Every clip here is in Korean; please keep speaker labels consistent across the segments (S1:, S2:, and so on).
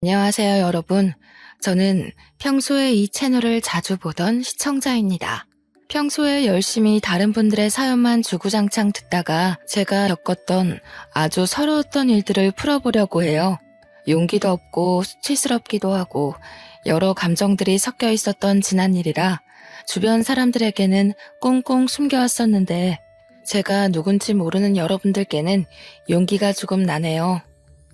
S1: 안녕하세요, 여러분. 저는 평소에 이 채널을 자주 보던 시청자입니다. 평소에 열심히 다른 분들의 사연만 주구장창 듣다가 제가 겪었던 아주 서러웠던 일들을 풀어보려고 해요. 용기도 없고 수치스럽기도 하고 여러 감정들이 섞여 있었던 지난 일이라 주변 사람들에게는 꽁꽁 숨겨왔었는데 제가 누군지 모르는 여러분들께는 용기가 조금 나네요.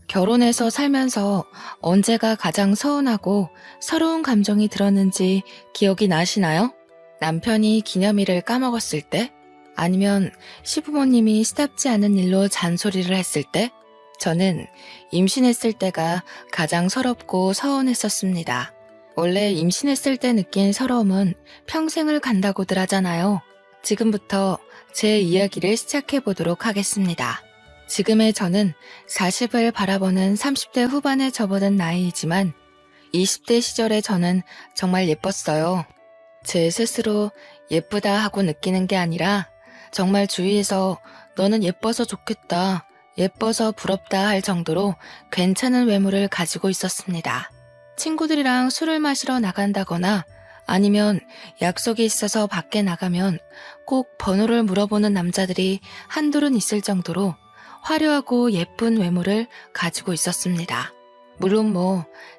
S1: 결혼해서 살면서 언제가 가장 서운하고 서러운 감정이 들었는지 기억이 나시나요? 남편이 기념일을 까먹었을 때? 아니면 시부모님이 시답지 않은 일로 잔소리를 했을 때? 저는 임신했을 때가 가장 서럽고 서운했었습니다. 원래 임신했을 때 느낀 서러움은 평생을 간다고들 하잖아요. 지금부터 제 이야기를 시작해 보도록 하겠습니다. 지금의 저는 40을 바라보는 30대 후반에 접어든 나이이지만 20대 시절의 저는 정말 예뻤어요. 제 스스로 예쁘다 하고 느끼는 게 아니라 정말 주위에서 너는 예뻐서 좋겠다, 예뻐서 부럽다 할 정도로 괜찮은 외모를 가지고 있었습니다. 친구들이랑 술을 마시러 나간다거나 아니면 약속이 있어서 밖에 나가면 꼭 번호를 물어보는 남자들이 한둘은 있을 정도로 화려하고 예쁜 외모를 가지고 있었습니다. 물론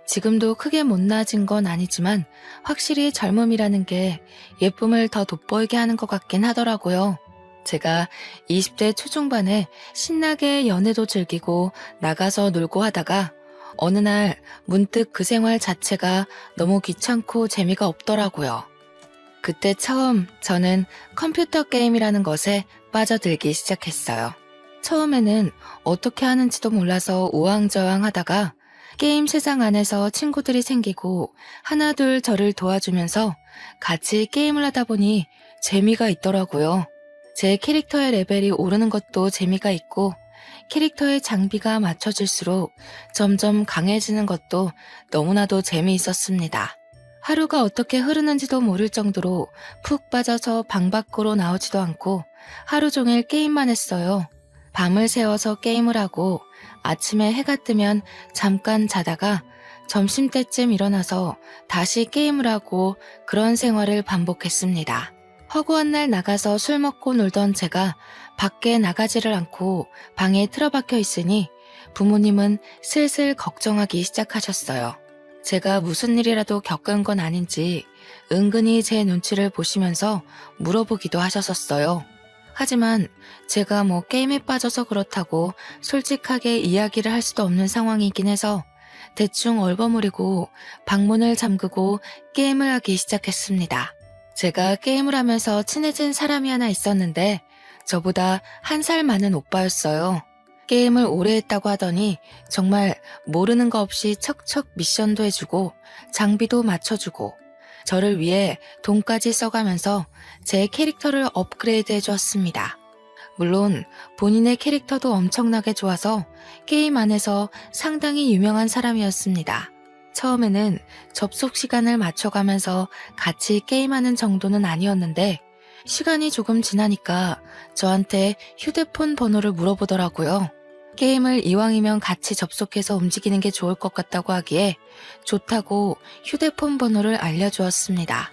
S1: 지금도 크게 못나아진 건 아니지만 확실히 젊음이라는 게 예쁨을 더 돋보이게 하는 것 같긴 하더라고요. 제가 20대 초중반에 신나게 연애도 즐기고 나가서 놀고 하다가 어느 날 문득 그 생활 자체가 너무 귀찮고 재미가 없더라고요. 그때 처음 저는 컴퓨터 게임이라는 것에 빠져들기 시작했어요. 처음에는 어떻게 하는지도 몰라서 우왕좌왕 하다가 게임 세상 안에서 친구들이 생기고 하나둘 저를 도와주면서 같이 게임을 하다 보니 재미가 있더라고요. 제 캐릭터의 레벨이 오르는 것도 재미가 있고 캐릭터의 장비가 맞춰질수록 점점 강해지는 것도 너무나도 재미있었습니다. 하루가 어떻게 흐르는지도 모를 정도로 푹 빠져서 방 밖으로 나오지도 않고 하루 종일 게임만 했어요. 밤을 새워서 게임을 하고 아침에 해가 뜨면 잠깐 자다가 점심때쯤 일어나서 다시 게임을 하고 그런 생활을 반복했습니다. 허구한 날 나가서 술 먹고 놀던 제가 밖에 나가지를 않고 방에 틀어박혀 있으니 부모님은 슬슬 걱정하기 시작하셨어요. 제가 무슨 일이라도 겪은 건 아닌지 은근히 제 눈치를 보시면서 물어보기도 하셨었어요. 하지만 제가 게임에 빠져서 그렇다고 솔직하게 이야기를 할 수도 없는 상황이긴 해서 대충 얼버무리고 방문을 잠그고 게임을 하기 시작했습니다. 제가 게임을 하면서 친해진 사람이 하나 있었는데 저보다 1살 많은 오빠였어요. 게임을 오래 했다고 하더니 정말 모르는 거 없이 척척 미션도 해주고 장비도 맞춰주고 저를 위해 돈까지 써가면서 제 캐릭터를 업그레이드 해주었습니다. 물론 본인의 캐릭터도 엄청나게 좋아서 게임 안에서 상당히 유명한 사람이었습니다. 처음에는 접속 시간을 맞춰가면서 같이 게임하는 정도는 아니었는데 시간이 조금 지나니까 저한테 휴대폰 번호를 물어보더라고요. 게임을 이왕이면 같이 접속해서 움직이는 게 좋을 것 같다고 하기에 좋다고 휴대폰 번호를 알려주었습니다.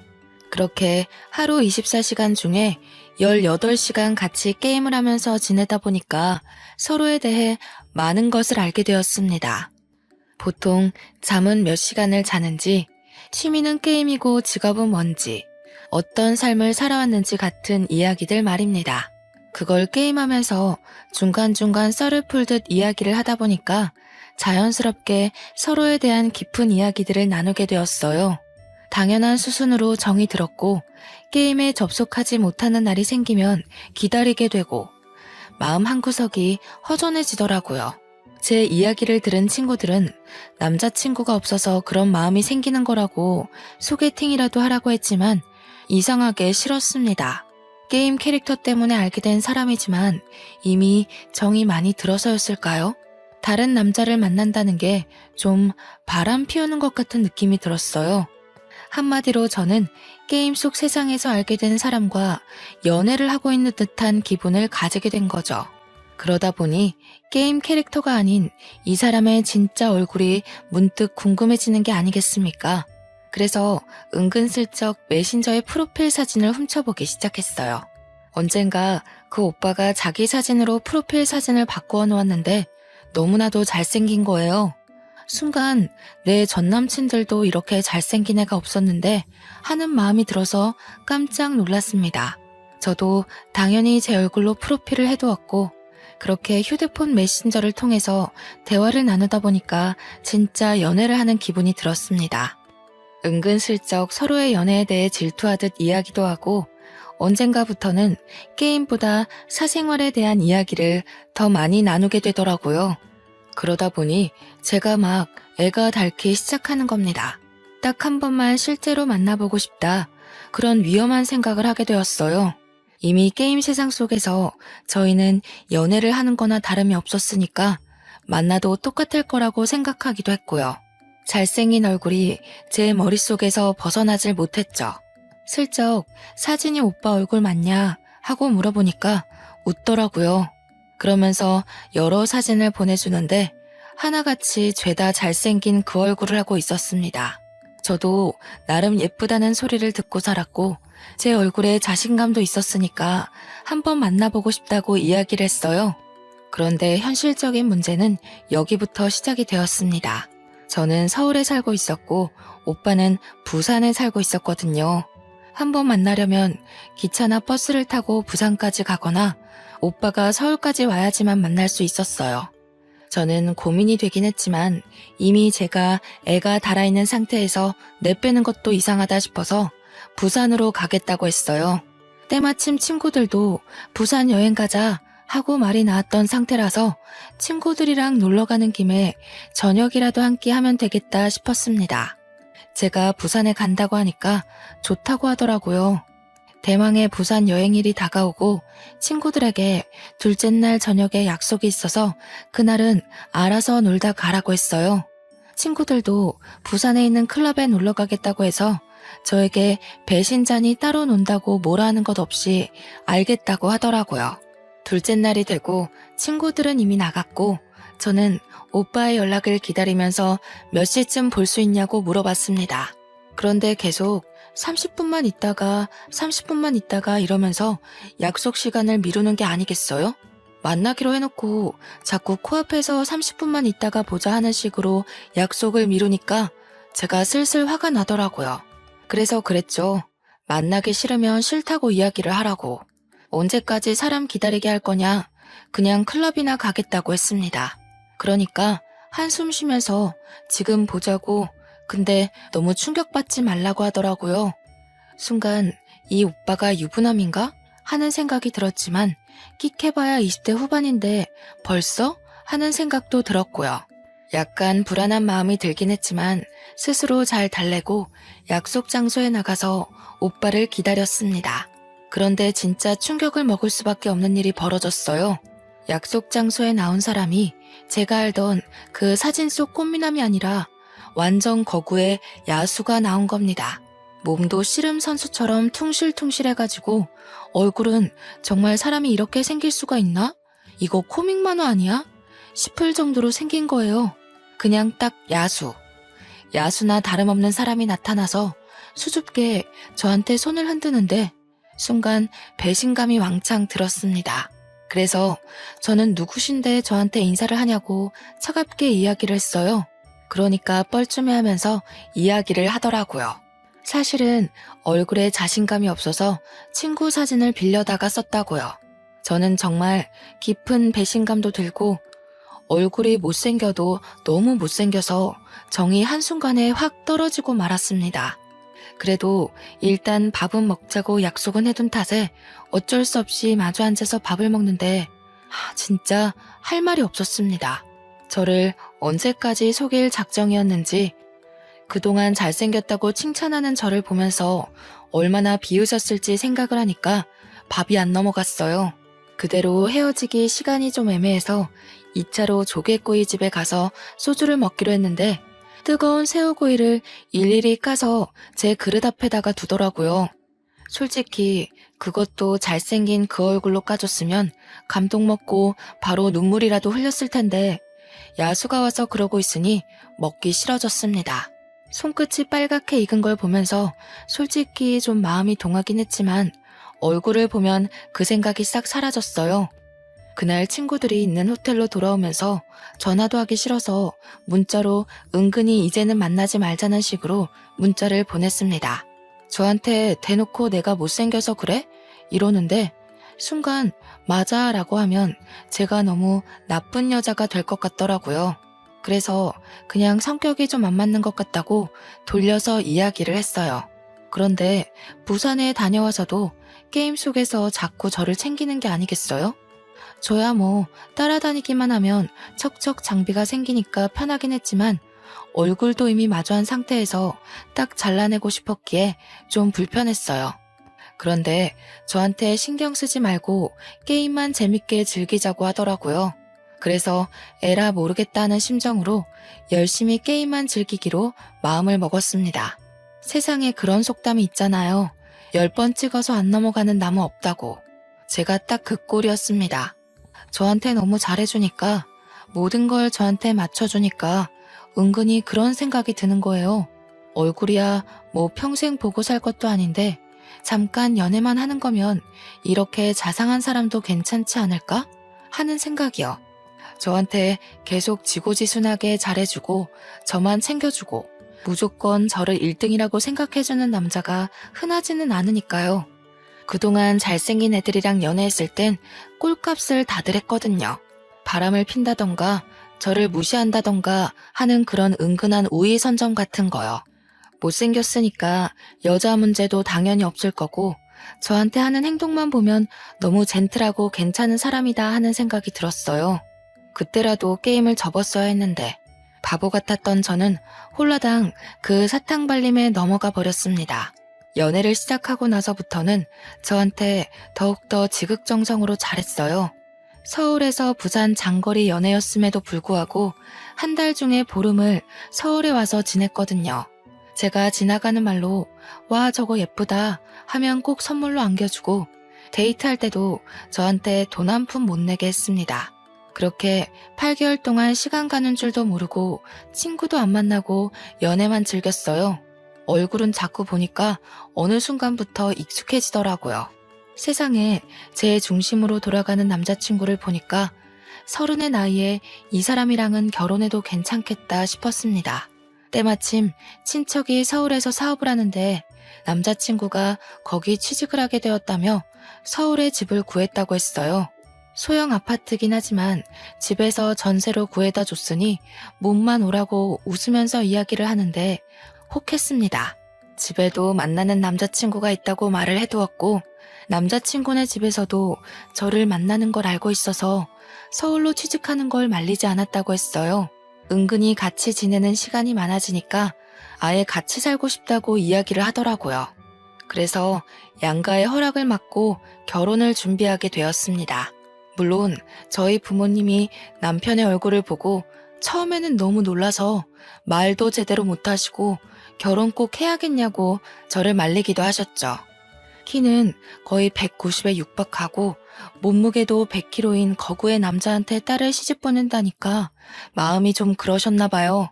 S1: 그렇게 하루 24시간 중에 18시간 같이 게임을 하면서 지내다 보니까 서로에 대해 많은 것을 알게 되었습니다. 보통 잠은 몇 시간을 자는지, 취미는 게임이고 직업은 뭔지, 어떤 삶을 살아왔는지 같은 이야기들 말입니다. 그걸 게임하면서 중간중간 썰을 풀듯 이야기를 하다 보니까 자연스럽게 서로에 대한 깊은 이야기들을 나누게 되었어요. 당연한 수순으로 정이 들었고 게임에 접속하지 못하는 날이 생기면 기다리게 되고 마음 한구석이 허전해지더라고요. 제 이야기를 들은 친구들은 남자친구가 없어서 그런 마음이 생기는 거라고 소개팅이라도 하라고 했지만 이상하게 싫었습니다. 게임 캐릭터 때문에 알게 된 사람이지만 이미 정이 많이 들어서였을까요? 다른 남자를 만난다는 게 좀 바람 피우는 것 같은 느낌이 들었어요. 한마디로 저는 게임 속 세상에서 알게 된 사람과 연애를 하고 있는 듯한 기분을 가지게 된 거죠. 그러다 보니 게임 캐릭터가 아닌 이 사람의 진짜 얼굴이 문득 궁금해지는 게 아니겠습니까? 그래서 은근슬쩍 메신저의 프로필 사진을 훔쳐보기 시작했어요. 언젠가 그 오빠가 자기 사진으로 프로필 사진을 바꾸어 놓았는데 너무나도 잘생긴 거예요. 순간 내 전남친들도 이렇게 잘생긴 애가 없었는데 하는 마음이 들어서 깜짝 놀랐습니다. 저도 당연히 제 얼굴로 프로필을 해두었고 그렇게 휴대폰 메신저를 통해서 대화를 나누다 보니까 진짜 연애를 하는 기분이 들었습니다. 은근슬쩍 서로의 연애에 대해 질투하듯 이야기도 하고 언젠가부터는 게임보다 사생활에 대한 이야기를 더 많이 나누게 되더라고요. 그러다 보니 제가 막 애가 닳기 시작하는 겁니다. 딱 한 번만 실제로 만나보고 싶다. 그런 위험한 생각을 하게 되었어요. 이미 게임 세상 속에서 저희는 연애를 하는 거나 다름이 없었으니까 만나도 똑같을 거라고 생각하기도 했고요. 잘생긴 얼굴이 제 머릿속에서 벗어나질 못했죠. 슬쩍 사진이 오빠 얼굴 맞냐 하고 물어보니까 웃더라고요. 그러면서 여러 사진을 보내주는데 하나같이 죄다 잘생긴 그 얼굴을 하고 있었습니다. 저도 나름 예쁘다는 소리를 듣고 살았고 제 얼굴에 자신감도 있었으니까 한번 만나보고 싶다고 이야기를 했어요. 그런데 현실적인 문제는 여기부터 시작이 되었습니다. 저는 서울에 살고 있었고 오빠는 부산에 살고 있었거든요. 한번 만나려면 기차나 버스를 타고 부산까지 가거나 오빠가 서울까지 와야지만 만날 수 있었어요. 저는 고민이 되긴 했지만 이미 제가 애가 달아있는 상태에서 내빼는 것도 이상하다 싶어서 부산으로 가겠다고 했어요. 때마침 친구들도 부산 여행 가자 하고 말이 나왔던 상태라서 친구들이랑 놀러 가는 김에 저녁이라도 한 끼 하면 되겠다 싶었습니다. 제가 부산에 간다고 하니까 좋다고 하더라고요. 대망의 부산 여행일이 다가오고 친구들에게 둘째 날 저녁에 약속이 있어서 그날은 알아서 놀다 가라고 했어요. 친구들도 부산에 있는 클럽에 놀러 가겠다고 해서 저에게 배신자니 따로 논다고 뭐라 하는 것 없이 알겠다고 하더라고요. 둘째 날이 되고 친구들은 이미 나갔고 저는 오빠의 연락을 기다리면서 몇 시쯤 볼 수 있냐고 물어봤습니다. 그런데 계속 30분만 있다가 이러면서 약속 시간을 미루는 게 아니겠어요? 만나기로 해놓고 자꾸 코앞에서 30분만 있다가 보자 하는 식으로 약속을 미루니까 제가 슬슬 화가 나더라고요. 그래서 그랬죠. 만나기 싫으면 싫다고 이야기를 하라고. 언제까지 사람 기다리게 할 거냐? 그냥 클럽이나 가겠다고 했습니다. 그러니까 한숨 쉬면서 지금 보자고 근데 너무 충격받지 말라고 하더라고요. 순간 이 오빠가 유부남인가? 하는 생각이 들었지만 끽해봐야 20대 후반인데 벌써? 하는 생각도 들었고요. 약간 불안한 마음이 들긴 했지만 스스로 잘 달래고 약속 장소에 나가서 오빠를 기다렸습니다. 그런데 진짜 충격을 먹을 수밖에 없는 일이 벌어졌어요. 약속 장소에 나온 사람이 제가 알던 그 사진 속 꽃미남이 아니라 완전 거구의 야수가 나온 겁니다. 몸도 씨름 선수처럼 퉁실퉁실해가지고 얼굴은 정말 사람이 이렇게 생길 수가 있나? 이거 코믹 만화 아니야? 싶을 정도로 생긴 거예요. 그냥 딱 야수. 야수나 다름없는 사람이 나타나서 수줍게 저한테 손을 흔드는데 순간 배신감이 왕창 들었습니다. 그래서 저는 누구신데 저한테 인사를 하냐고 차갑게 이야기를 했어요. 그러니까 뻘쭘해하면서 이야기를 하더라고요. 사실은 얼굴에 자신감이 없어서 친구 사진을 빌려다가 썼다고요. 저는 정말 깊은 배신감도 들고 얼굴이 못생겨도 너무 못생겨서 정이 한순간에 확 떨어지고 말았습니다. 그래도 일단 밥은 먹자고 약속은 해둔 탓에 어쩔 수 없이 마주 앉아서 밥을 먹는데 진짜 할 말이 없었습니다. 저를 언제까지 속일 작정이었는지 그동안 잘생겼다고 칭찬하는 저를 보면서 얼마나 비웃었을지 생각을 하니까 밥이 안 넘어갔어요. 그대로 헤어지기 시간이 좀 애매해서 2차로 조개구이 집에 가서 소주를 먹기로 했는데 뜨거운 새우구이를 일일이 까서 제 그릇 앞에다가 두더라고요. 솔직히 그것도 잘생긴 그 얼굴로 까줬으면 감동 먹고 바로 눈물이라도 흘렸을 텐데 야수가 와서 그러고 있으니 먹기 싫어졌습니다. 손끝이 빨갛게 익은 걸 보면서 솔직히 좀 마음이 동하긴 했지만 얼굴을 보면 그 생각이 싹 사라졌어요. 그날 친구들이 있는 호텔로 돌아오면서 전화도 하기 싫어서 문자로 은근히 이제는 만나지 말자는 식으로 문자를 보냈습니다. 저한테 대놓고 내가 못생겨서 그래? 이러는데 순간 맞아 라고 하면 제가 너무 나쁜 여자가 될 것 같더라고요. 그래서 그냥 성격이 좀 안 맞는 것 같다고 돌려서 이야기를 했어요. 그런데 부산에 다녀와서도 게임 속에서 자꾸 저를 챙기는 게 아니겠어요? 저야 뭐 따라다니기만 하면 척척 장비가 생기니까 편하긴 했지만 얼굴도 이미 마주한 상태에서 딱 잘라내고 싶었기에 좀 불편했어요. 그런데 저한테 신경 쓰지 말고 게임만 재밌게 즐기자고 하더라고요. 그래서 에라 모르겠다는 심정으로 열심히 게임만 즐기기로 마음을 먹었습니다. 세상에 그런 속담이 있잖아요. 10번 찍어서 안 넘어가는 나무 없다고. 제가 딱 그 꼴이었습니다. 저한테 너무 잘해주니까, 모든 걸 저한테 맞춰주니까 은근히 그런 생각이 드는 거예요. 얼굴이야 뭐 평생 보고 살 것도 아닌데 잠깐 연애만 하는 거면 이렇게 자상한 사람도 괜찮지 않을까? 하는 생각이요. 저한테 계속 지고지순하게 잘해주고 저만 챙겨주고 무조건 저를 1등이라고 생각해주는 남자가 흔하지는 않으니까요. 그동안 잘생긴 애들이랑 연애했을 땐 꼴값을 다들 했거든요. 바람을 핀다던가 저를 무시한다던가 하는 그런 은근한 우위 선점 같은 거요. 못생겼으니까 여자 문제도 당연히 없을 거고 저한테 하는 행동만 보면 너무 젠틀하고 괜찮은 사람이다 하는 생각이 들었어요. 그때라도 게임을 접었어야 했는데 바보 같았던 저는 홀라당 그 사탕 발림에 넘어가 버렸습니다. 연애를 시작하고 나서부터는 저한테 더욱더 지극정성으로 잘했어요. 서울에서 부산 장거리 연애였음에도 불구하고 한 달 중에 보름을 서울에 와서 지냈거든요. 제가 지나가는 말로 와 저거 예쁘다 하면 꼭 선물로 안겨주고 데이트할 때도 저한테 돈 한 푼 못 내게 했습니다. 그렇게 8개월 동안 시간 가는 줄도 모르고 친구도 안 만나고 연애만 즐겼어요. 얼굴은 자꾸 보니까 어느 순간부터 익숙해지더라고요. 세상에 제 중심으로 돌아가는 남자친구를 보니까 30의 나이에 이 사람이랑은 결혼해도 괜찮겠다 싶었습니다. 때마침 친척이 서울에서 사업을 하는데 남자친구가 거기 취직을 하게 되었다며 서울에 집을 구했다고 했어요. 소형 아파트긴 하지만 집에서 전세로 구해다 줬으니 몸만 오라고 웃으면서 이야기를 하는데 혹했습니다. 집에도 만나는 남자친구가 있다고 말을 해두었고 남자친구네 집에서도 저를 만나는 걸 알고 있어서 서울로 취직하는 걸 말리지 않았다고 했어요. 은근히 같이 지내는 시간이 많아지니까 아예 같이 살고 싶다고 이야기를 하더라고요. 그래서 양가의 허락을 받고 결혼을 준비하게 되었습니다. 물론 저희 부모님이 남편의 얼굴을 보고 처음에는 너무 놀라서 말도 제대로 못하시고 결혼 꼭 해야겠냐고 저를 말리기도 하셨죠. 키는 거의 190에 육박하고 몸무게도 100kg인 거구의 남자한테 딸을 시집 보낸다니까 마음이 좀 그러셨나 봐요.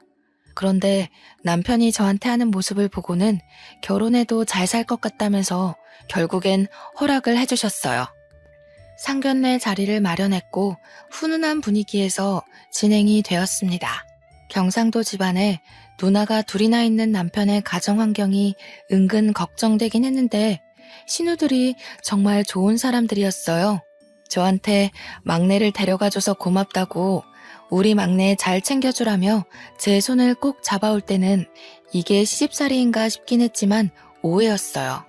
S1: 그런데 남편이 저한테 하는 모습을 보고는 결혼해도 잘 살 것 같다면서 결국엔 허락을 해주셨어요. 상견례 자리를 마련했고 훈훈한 분위기에서 진행이 되었습니다. 경상도 집안에 누나가 둘이나 있는 남편의 가정 환경이 은근 걱정되긴 했는데 신우들이 정말 좋은 사람들이었어요. 저한테 막내를 데려가줘서 고맙다고 우리 막내 잘 챙겨주라며 제 손을 꼭 잡아올 때는 이게 시집살이인가 싶긴 했지만 오해였어요.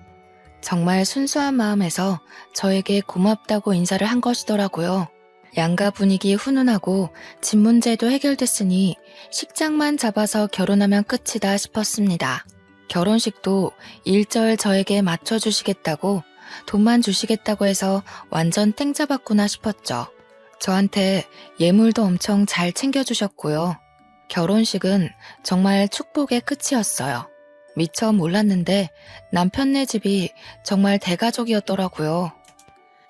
S1: 정말 순수한 마음에서 저에게 고맙다고 인사를 한 것이더라고요. 양가 분위기 훈훈하고 집 문제도 해결됐으니 식장만 잡아서 결혼하면 끝이다 싶었습니다. 결혼식도 일절 저에게 맞춰주시겠다고 돈만 주시겠다고 해서 완전 땡 잡았구나 싶었죠. 저한테 예물도 엄청 잘 챙겨주셨고요. 결혼식은 정말 축복의 끝이었어요. 미처 몰랐는데 남편네 집이 정말 대가족이었더라고요.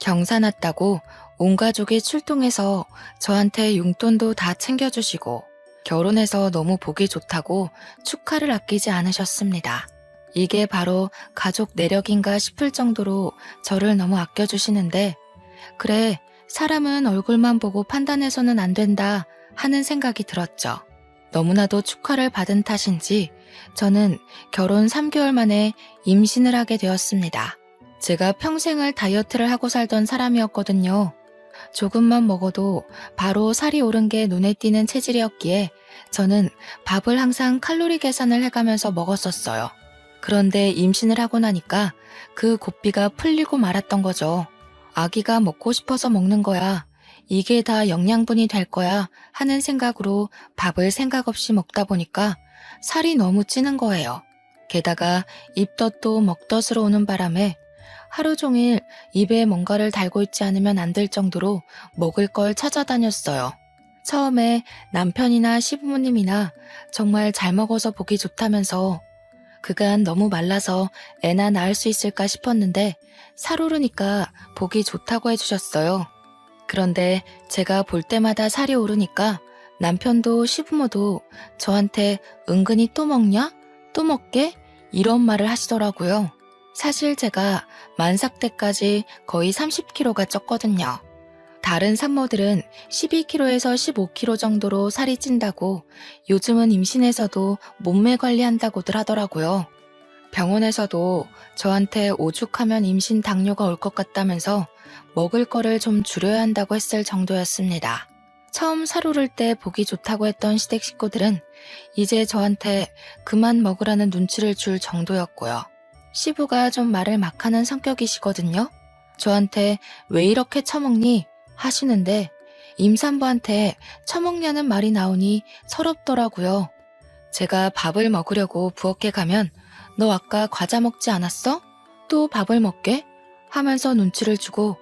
S1: 경사 났다고 온 가족이 출동해서 저한테 용돈도 다 챙겨주시고 결혼해서 너무 보기 좋다고 축하를 아끼지 않으셨습니다. 이게 바로 가족 내력인가 싶을 정도로 저를 너무 아껴주시는데 그래, 사람은 얼굴만 보고 판단해서는 안 된다 하는 생각이 들었죠. 너무나도 축하를 받은 탓인지 저는 결혼 3개월 만에 임신을 하게 되었습니다. 제가 평생을 다이어트를 하고 살던 사람이었거든요. 조금만 먹어도 바로 살이 오른 게 눈에 띄는 체질이었기에 저는 밥을 항상 칼로리 계산을 해가면서 먹었었어요. 그런데 임신을 하고 나니까 그 고삐가 풀리고 말았던 거죠. 아기가 먹고 싶어서 먹는 거야. 이게 다 영양분이 될 거야 하는 생각으로 밥을 생각 없이 먹다 보니까 살이 너무 찌는 거예요. 게다가 입덧도 먹덧으로 오는 바람에 하루 종일 입에 뭔가를 달고 있지 않으면 안 될 정도로 먹을 걸 찾아다녔어요. 처음에 남편이나 시부모님이나 정말 잘 먹어서 보기 좋다면서 그간 너무 말라서 애나 낳을 수 있을까 싶었는데 살 오르니까 보기 좋다고 해주셨어요. 그런데 제가 볼 때마다 살이 오르니까 남편도 시부모도 저한테 은근히 또 먹냐? 또 먹게? 이런 말을 하시더라고요. 사실 제가 만삭 때까지 거의 30kg가 쪘거든요. 다른 산모들은 12kg에서 15kg 정도로 살이 찐다고 요즘은 임신해서도 몸매 관리한다고들 하더라고요. 병원에서도 저한테 오죽하면 임신 당뇨가 올 것 같다면서 먹을 거를 좀 줄여야 한다고 했을 정도였습니다. 처음 살 오를 때 보기 좋다고 했던 시댁 식구들은 이제 저한테 그만 먹으라는 눈치를 줄 정도였고요. 시부가 좀 말을 막 하는 성격이시거든요. 저한테 왜 이렇게 처먹니? 하시는데 임산부한테 처먹냐는 말이 나오니 서럽더라고요. 제가 밥을 먹으려고 부엌에 가면 너 아까 과자 먹지 않았어? 또 밥을 먹게? 하면서 눈치를 주고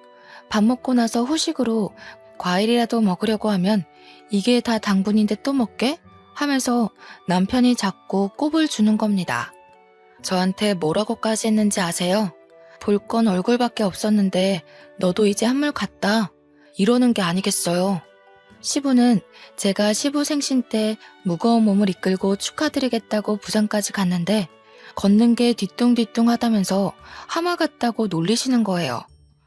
S1: 밥 먹고 나서 후식으로 과일이라도 먹으려고 하면 이게 다 당분인데 또 먹게? 하면서 남편이 자꾸 꼽을 주는 겁니다. 저한테 뭐라고까지 했는지 아세요? 볼 건 얼굴밖에 없었는데 너도 이제 한물 갔다. 이러는 게 아니겠어요. 시부는 제가 시부 생신 때 무거운 몸을 이끌고 축하드리겠다고 부산까지 갔는데 걷는 게 뒤뚱뒤뚱 하다면서 하마 같다고 놀리시는 거예요.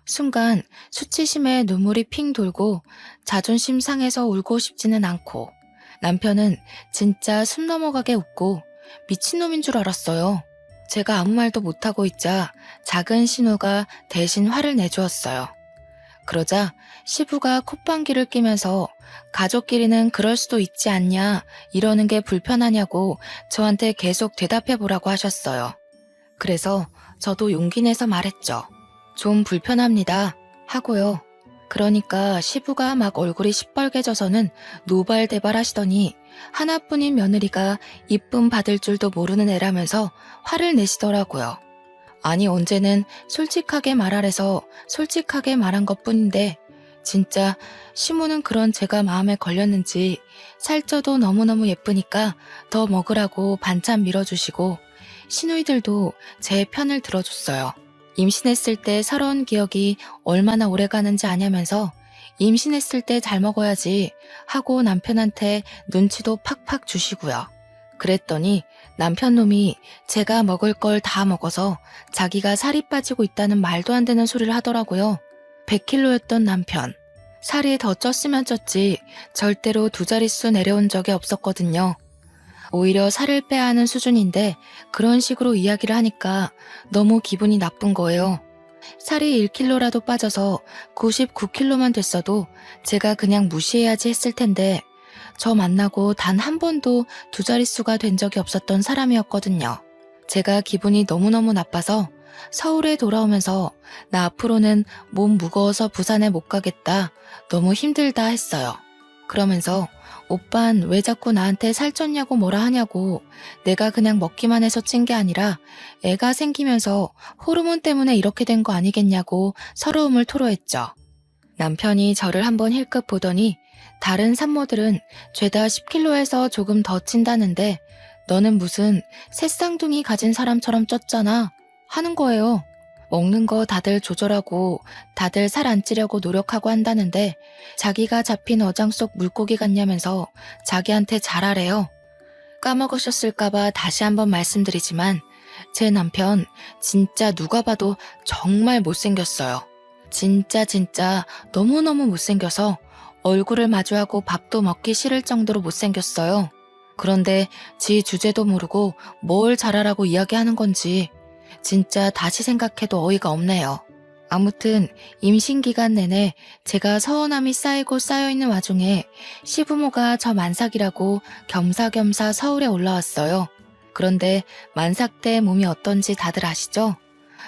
S1: 순간 수치심에 눈물이 핑 돌고 자존심 상해서 울고 싶지는 않고 남편은 진짜 숨 넘어가게 웃고 미친놈인 줄 알았어요. 제가 아무 말도 못하고 있자 작은 신우가 대신 화를 내주었어요. 그러자 시부가 콧방귀를 뀌면서 가족끼리는 그럴 수도 있지 않냐 이러는 게 불편하냐고 저한테 계속 대답해보라고 하셨어요. 그래서 저도 용기 내서 말했죠. 좀 불편합니다 하고요. 그러니까 시부가 막 얼굴이 시뻘개져서는 노발대발 하시더니 하나뿐인 며느리가 이쁨 받을 줄도 모르는 애라면서 화를 내시더라고요. 아니 언제는 솔직하게 말하래서 솔직하게 말한 것뿐인데 진짜 시모는 그런 제가 마음에 걸렸는지 살쪄도 너무너무 예쁘니까 더 먹으라고 반찬 밀어주시고 시누이들도 제 편을 들어줬어요. 임신했을 때 살아온 기억이 얼마나 오래가는지 아냐면서 임신했을 때 잘 먹어야지 하고 남편한테 눈치도 팍팍 주시고요. 그랬더니 남편 놈이 제가 먹을 걸 다 먹어서 자기가 살이 빠지고 있다는 말도 안 되는 소리를 하더라고요. 100kg였던 남편. 살이 더 쪘으면 쪘지 절대로 두 자릿수 내려온 적이 없었거든요. 오히려 살을 빼야 하는 수준인데 그런 식으로 이야기를 하니까 너무 기분이 나쁜 거예요. 살이 1kg라도 빠져서 99kg만 됐어도 제가 그냥 무시해야지 했을 텐데 저 만나고 단 한 번도 두 자릿수가 된 적이 없었던 사람이었거든요. 제가 기분이 너무너무 나빠서 서울에 돌아오면서 나 앞으로는 몸 무거워서 부산에 못 가겠다. 너무 힘들다 했어요. 그러면서 오빤 왜 자꾸 나한테 살쪘냐고 뭐라 하냐고 내가 그냥 먹기만 해서 찐 게 아니라 애가 생기면서 호르몬 때문에 이렇게 된 거 아니겠냐고 서러움을 토로했죠. 남편이 저를 한번 힐끗 보더니 다른 산모들은 죄다 10kg에서 조금 더 찐다는데 너는 무슨 새쌍둥이 가진 사람처럼 쪘잖아. 하는 거예요. 먹는 거 다들 조절하고 다들 살 안 찌려고 노력하고 한다는데 자기가 잡힌 어장 속 물고기 같냐면서 자기한테 잘하래요. 까먹으셨을까봐 다시 한번 말씀드리지만 제 남편 진짜 누가 봐도 정말 못생겼어요. 진짜 너무너무 못생겨서 얼굴을 마주하고 밥도 먹기 싫을 정도로 못생겼어요. 그런데 지 주제도 모르고 뭘 잘하라고 이야기하는 건지 진짜 다시 생각해도 어이가 없네요. 아무튼 임신 기간 내내 제가 서운함이 쌓이고 쌓여있는 와중에 시부모가 저 만삭이라고 겸사겸사 서울에 올라왔어요. 그런데 만삭 때 몸이 어떤지 다들 아시죠?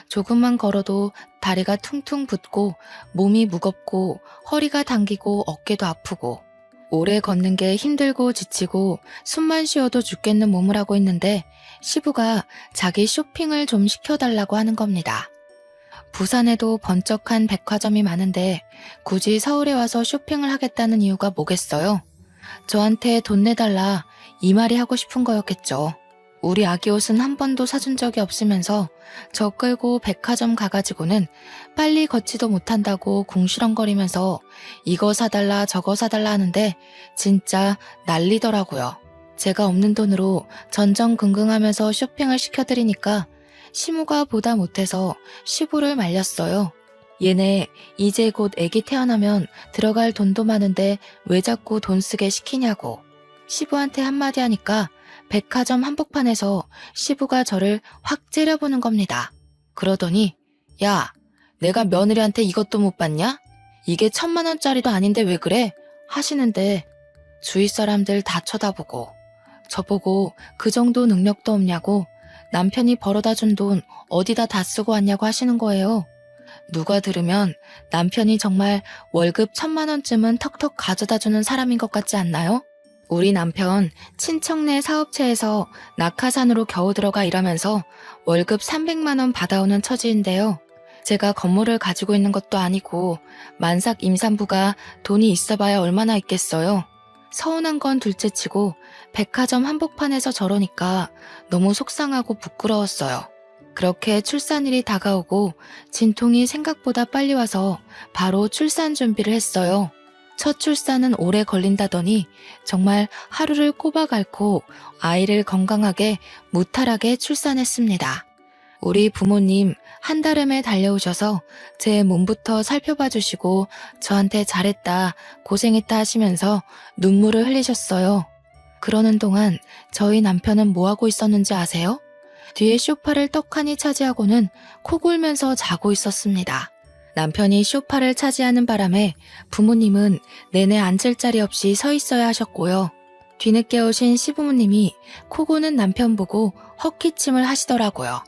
S1: 조금만 걸어도 다리가 퉁퉁 붓고 몸이 무겁고 허리가 당기고 어깨도 아프고 오래 걷는 게 힘들고 지치고 숨만 쉬어도 죽겠는 몸을 하고 있는데 시부가 자기 쇼핑을 좀 시켜달라고 하는 겁니다. 부산에도 번쩍한 백화점이 많은데 굳이 서울에 와서 쇼핑을 하겠다는 이유가 뭐겠어요? 저한테 돈 내달라 이 말이 하고 싶은 거였겠죠. 우리 아기 옷은 한 번도 사준 적이 없으면서 저 끌고 백화점 가가지고는 빨리 걷지도 못한다고 궁시렁거리면서 이거 사달라 저거 사달라 하는데 진짜 난리더라고요. 제가 없는 돈으로 전전긍긍하면서 쇼핑을 시켜드리니까 시무가 보다 못해서 시부를 말렸어요. 얘네 이제 곧 애기 태어나면 들어갈 돈도 많은데 왜 자꾸 돈 쓰게 시키냐고. 시부한테 한마디 하니까 백화점 한복판에서 시부가 저를 확 째려보는 겁니다. 그러더니 야, 내가 며느리한테 이것도 못 받냐? 이게 1,000만 원짜리도 아닌데 왜 그래? 하시는데 주위 사람들 다 쳐다보고 저보고 그 정도 능력도 없냐고 남편이 벌어다 준 돈 어디다 다 쓰고 왔냐고 하시는 거예요. 누가 들으면 남편이 정말 월급 1,000만 원쯤은 턱턱 가져다 주는 사람인 것 같지 않나요? 우리 남편 친척네 사업체에서 낙하산으로 겨우 들어가 일하면서 월급 300만 원 받아오는 처지인데요. 제가 건물을 가지고 있는 것도 아니고 만삭 임산부가 돈이 있어봐야 얼마나 있겠어요. 서운한 건 둘째치고 백화점 한복판에서 저러니까 너무 속상하고 부끄러웠어요. 그렇게 출산일이 다가오고 진통이 생각보다 빨리 와서 바로 출산 준비를 했어요. 첫 출산은 오래 걸린다더니 정말 하루를 꼬박 앓고 아이를 건강하게 무탈하게 출산했습니다. 우리 부모님 한달음에 달려오셔서 제 몸부터 살펴봐 주시고 저한테 잘했다, 고생했다 하시면서 눈물을 흘리셨어요. 그러는 동안 저희 남편은 뭐 하고 있었는지 아세요? 뒤에 소파를 떡하니 차지하고는 코 골면서 자고 있었습니다. 남편이 소파를 차지하는 바람에 부모님은 내내 앉을 자리 없이 서 있어야 하셨고요. 뒤늦게 오신 시부모님이 코 고는 남편 보고 헛기침을 하시더라고요.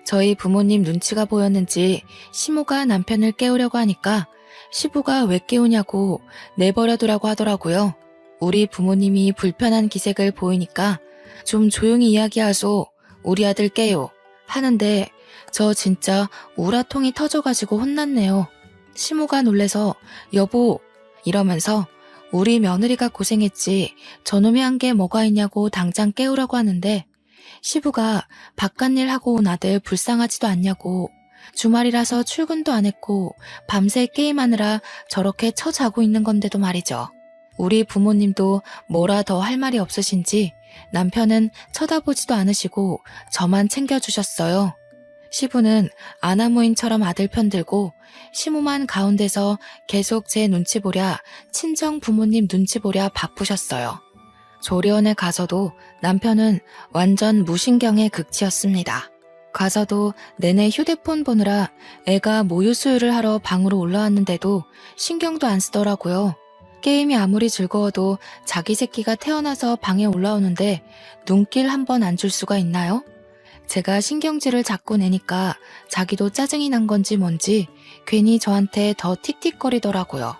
S1: 저희 부모님 눈치가 보였는지 시모가 남편을 깨우려고 하니까 시부가 왜 깨우냐고 내버려두라고 하더라고요. 우리 부모님이 불편한 기색을 보이니까 좀 조용히 이야기하소, 우리 아들 깨요 하는데 저 진짜 우라통이 터져가지고 혼났네요. 시모가 놀래서 여보 이러면서 우리 며느리가 고생했지 저놈이 한 게 뭐가 있냐고 당장 깨우라고 하는데 시부가 바깥일 하고 온 아들 불쌍하지도 않냐고 주말이라서 출근도 안 했고 밤새 게임하느라 저렇게 처자고 있는 건데도 말이죠. 우리 부모님도 뭐라 더 할 말이 없으신지 남편은 쳐다보지도 않으시고 저만 챙겨주셨어요. 시부는 아나무인처럼 아들 편들고 시모만 가운데서 계속 제 눈치 보랴 친정 부모님 눈치 보랴 바쁘셨어요. 조리원에 가서도 남편은 완전 무신경의 극치였습니다. 가서도 내내 휴대폰 보느라 애가 모유 수유를 하러 방으로 올라왔는데도 신경도 안 쓰더라고요. 게임이 아무리 즐거워도 자기 새끼가 태어나서 방에 올라오는데 눈길 한 번 안 줄 수가 있나요? 제가 신경질을 자꾸 내니까 자기도 짜증이 난 건지 뭔지 괜히 저한테 더 틱틱거리더라고요.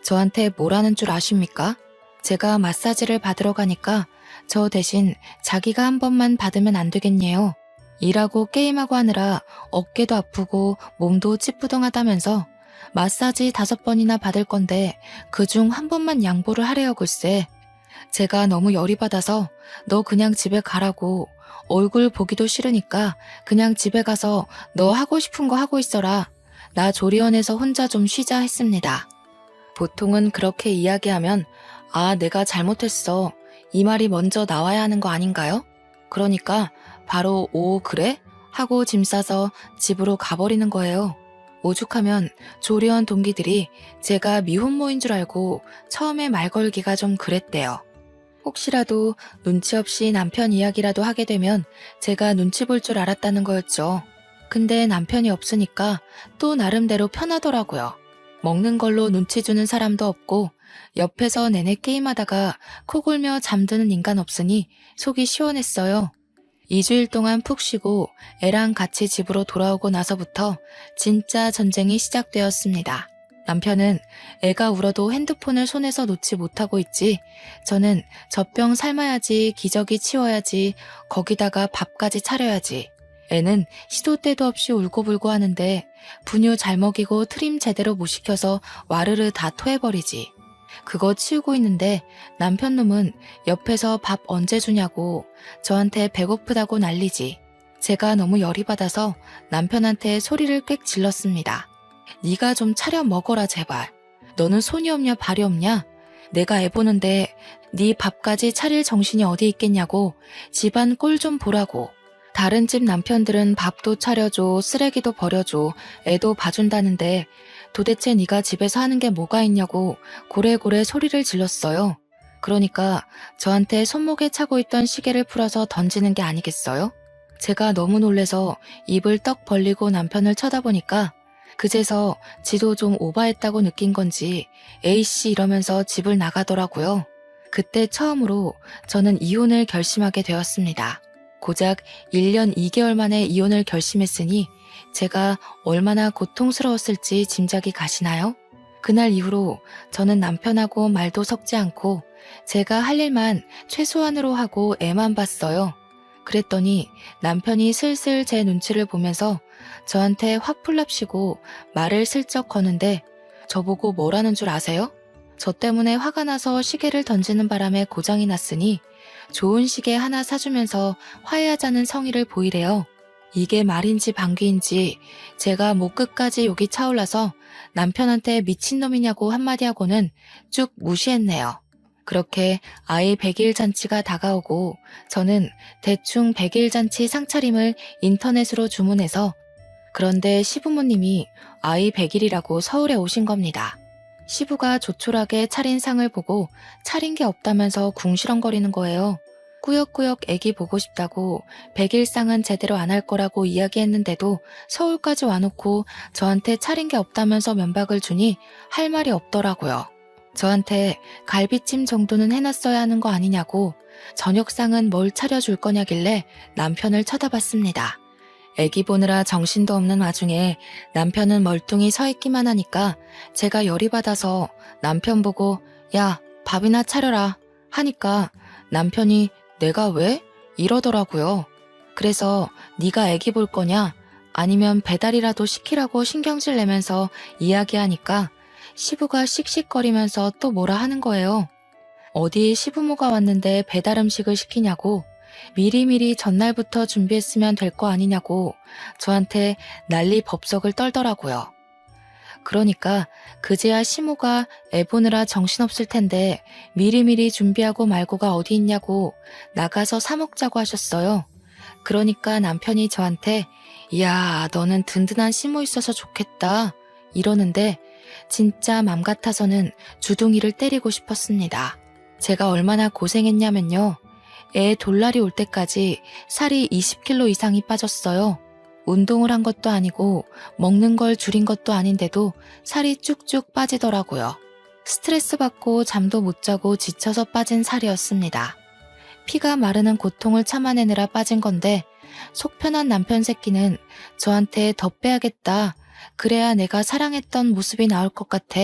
S1: 저한테 뭐라는 줄 아십니까? 제가 마사지를 받으러 가니까 저 대신 자기가 한 번만 받으면 안 되겠네요. 일하고 게임하고 하느라 어깨도 아프고 몸도 찌뿌둥하다면서 마사지 5번이나 받을 건데 그중 한 번만 양보를 하래요 글쎄. 제가 너무 열이 받아서 너 그냥 집에 가라고, 얼굴 보기도 싫으니까 그냥 집에 가서 너 하고 싶은 거 하고 있어라. 나 조리원에서 혼자 좀 쉬자 했습니다. 보통은 그렇게 이야기하면 아, 내가 잘못했어. 이 말이 먼저 나와야 하는 거 아닌가요? 그러니까 바로 오, 그래? 하고 짐 싸서 집으로 가버리는 거예요. 오죽하면 조리원 동기들이 제가 미혼모인 줄 알고 처음에 말 걸기가 좀 그랬대요. 혹시라도 눈치 없이 남편 이야기라도 하게 되면 제가 눈치 볼 줄 알았다는 거였죠. 근데 남편이 없으니까 또 나름대로 편하더라고요. 먹는 걸로 눈치 주는 사람도 없고 옆에서 내내 게임하다가 코 골며 잠드는 인간 없으니 속이 시원했어요. 2주일 동안 푹 쉬고 애랑 같이 집으로 돌아오고 나서부터 진짜 전쟁이 시작되었습니다. 남편은 애가 울어도 핸드폰을 손에서 놓지 못하고 있지, 저는 젖병 삶아야지, 기저귀 치워야지, 거기다가 밥까지 차려야지. 애는 시도 때도 없이 울고불고 하는데 분유 잘 먹이고 트림 제대로 못 시켜서 와르르 다 토해버리지. 그거 치우고 있는데 남편 놈은 옆에서 밥 언제 주냐고 저한테 배고프다고 난리지. 제가 너무 열이 받아서 남편한테 소리를 꽥 질렀습니다. 네가 좀 차려 먹어라 제발. 너는 손이 없냐 발이 없냐? 내가 애 보는데 네 밥까지 차릴 정신이 어디 있겠냐고. 집안 꼴 좀 보라고. 다른 집 남편들은 밥도 차려줘, 쓰레기도 버려줘, 애도 봐준다는데 도대체 네가 집에서 하는 게 뭐가 있냐고 고래고래 소리를 질렀어요. 그러니까 저한테 손목에 차고 있던 시계를 풀어서 던지는 게 아니겠어요? 제가 너무 놀래서 입을 떡 벌리고 남편을 쳐다보니까 그제서 지도 좀 오바했다고 느낀 건지 에이씨 이러면서 집을 나가더라고요. 그때 처음으로 저는 이혼을 결심하게 되었습니다. 고작 1년 2개월 만에 이혼을 결심했으니 제가 얼마나 고통스러웠을지 짐작이 가시나요? 그날 이후로 저는 남편하고 말도 섞지 않고 제가 할 일만 최소한으로 하고 애만 봤어요. 그랬더니 남편이 슬슬 제 눈치를 보면서 저한테 화풀납시고 말을 슬쩍 거는데 저보고 뭐라는 줄 아세요? 저 때문에 화가 나서 시계를 던지는 바람에 고장이 났으니 좋은 시계 하나 사주면서 화해하자는 성의를 보이래요. 이게 말인지 방귀인지 제가 목 끝까지 욕이 차올라서 남편한테 미친놈이냐고 한마디 하고는 쭉 무시했네요. 그렇게 아이 100일 잔치가 다가오고 저는 대충 100일 잔치 상차림을 인터넷으로 주문해서, 그런데 시부모님이 아이 100일이라고 서울에 오신 겁니다. 시부가 조촐하게 차린 상을 보고 차린 게 없다면서 궁시렁거리는 거예요. 꾸역꾸역 애기 보고 싶다고 100일상은 제대로 안 할 거라고 이야기했는데도 서울까지 와놓고 저한테 차린 게 없다면서 면박을 주니 할 말이 없더라고요. 저한테 갈비찜 정도는 해놨어야 하는 거 아니냐고, 저녁상은 뭘 차려줄 거냐길래 남편을 쳐다봤습니다. 애기 보느라 정신도 없는 와중에 남편은 멀뚱히 서 있기만 하니까 제가 열이 받아서 남편 보고 야, 밥이나 차려라 하니까 남편이 내가 왜? 이러더라고요. 그래서 네가 애기 볼 거냐? 아니면 배달이라도 시키라고 신경질 내면서 이야기하니까 시부가 씩씩거리면서 또 뭐라 하는 거예요. 어디 시부모가 왔는데 배달 음식을 시키냐고, 미리미리 전날부터 준비했으면 될 거 아니냐고 저한테 난리 법석을 떨더라고요. 그러니까 그제야 시모가 애 보느라 정신없을 텐데 미리미리 준비하고 말고가 어디 있냐고 나가서 사 먹자고 하셨어요. 그러니까 남편이 저한테 야, 너는 든든한 시모 있어서 좋겠다 이러는데 진짜 맘 같아서는 주둥이를 때리고 싶었습니다. 제가 얼마나 고생했냐면요. 애 돌날이 올 때까지 살이 20kg 이상이 빠졌어요. 운동을 한 것도 아니고 먹는 걸 줄인 것도 아닌데도 살이 쭉쭉 빠지더라고요. 스트레스 받고 잠도 못 자고 지쳐서 빠진 살이었습니다. 피가 마르는 고통을 참아내느라 빠진 건데 속 편한 남편 새끼는 저한테 더 빼야겠다. 그래야 내가 사랑했던 모습이 나올 것 같아.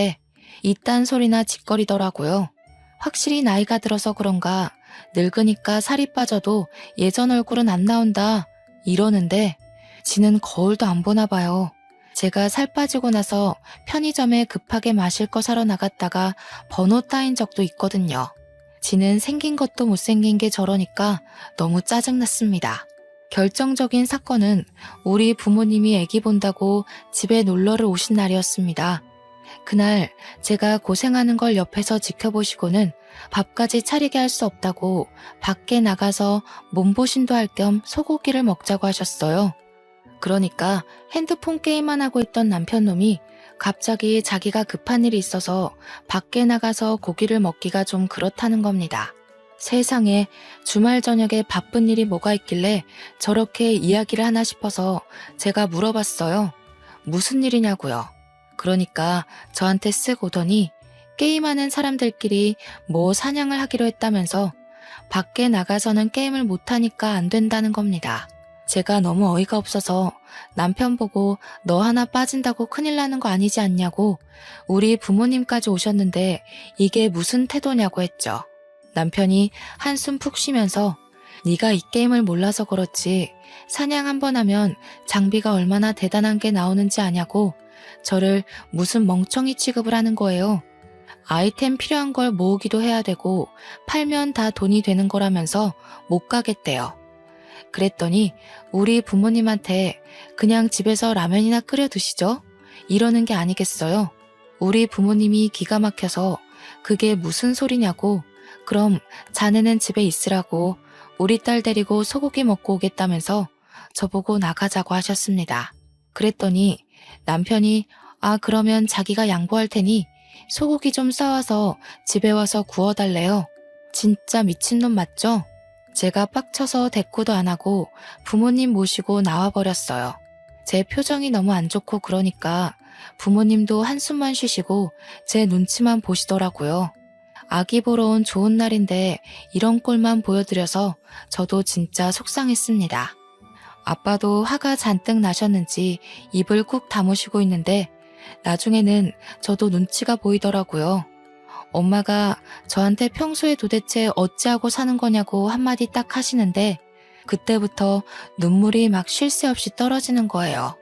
S1: 이딴 소리나 짓거리더라고요. 확실히 나이가 들어서 그런가 늙으니까 살이 빠져도 예전 얼굴은 안 나온다 이러는데 지는 거울도 안 보나 봐요. 제가 살 빠지고 나서 편의점에 급하게 마실 거 사러 나갔다가 번호 따인 적도 있거든요. 지는 생긴 것도 못생긴 게 저러니까 너무 짜증났습니다. 결정적인 사건은 우리 부모님이 애기 본다고 집에 놀러를 오신 날이었습니다. 그날 제가 고생하는 걸 옆에서 지켜보시고는 밥까지 차리게 할 수 없다고 밖에 나가서 몸보신도 할 겸 소고기를 먹자고 하셨어요. 그러니까 핸드폰 게임만 하고 있던 남편놈이 갑자기 자기가 급한 일이 있어서 밖에 나가서 고기를 먹기가 좀 그렇다는 겁니다. 세상에 주말 저녁에 바쁜 일이 뭐가 있길래 저렇게 이야기를 하나 싶어서 제가 물어봤어요. 무슨 일이냐고요. 그러니까 저한테 쓱 오더니 게임하는 사람들끼리 뭐 사냥을 하기로 했다면서 밖에 나가서는 게임을 못하니까 안 된다는 겁니다. 제가 너무 어이가 없어서 남편 보고 너 하나 빠진다고 큰일 나는 거 아니지 않냐고 우리 부모님까지 오셨는데 이게 무슨 태도냐고 했죠. 남편이 한숨 푹 쉬면서 네가 이 게임을 몰라서 그렇지 사냥 한번 하면 장비가 얼마나 대단한 게 나오는지 아냐고 저를 무슨 멍청이 취급을 하는 거예요. 아이템 필요한 걸 모으기도 해야 되고 팔면 다 돈이 되는 거라면서 못 가겠대요. 그랬더니 우리 부모님한테 그냥 집에서 라면이나 끓여 드시죠? 이러는 게 아니겠어요. 우리 부모님이 기가 막혀서 그게 무슨 소리냐고 그럼 자네는 집에 있으라고 우리 딸 데리고 소고기 먹고 오겠다면서 저보고 나가자고 하셨습니다. 그랬더니 남편이 그러면 자기가 양보할 테니 소고기 좀 싸와서 집에 와서 구워달래요. 진짜 미친놈 맞죠? 제가 빡쳐서 대꾸도 안 하고 부모님 모시고 나와버렸어요. 제 표정이 너무 안 좋고 그러니까 부모님도 한숨만 쉬시고 제 눈치만 보시더라고요. 아기 보러 온 좋은 날인데 이런 꼴만 보여드려서 저도 진짜 속상했습니다. 아빠도 화가 잔뜩 나셨는지 입을 꾹 다무시고 있는데 나중에는 저도 눈치가 보이더라고요. 엄마가 저한테 평소에 도대체 어찌하고 사는 거냐고 한마디 딱 하시는데 그때부터 눈물이 막 쉴 새 없이 떨어지는 거예요.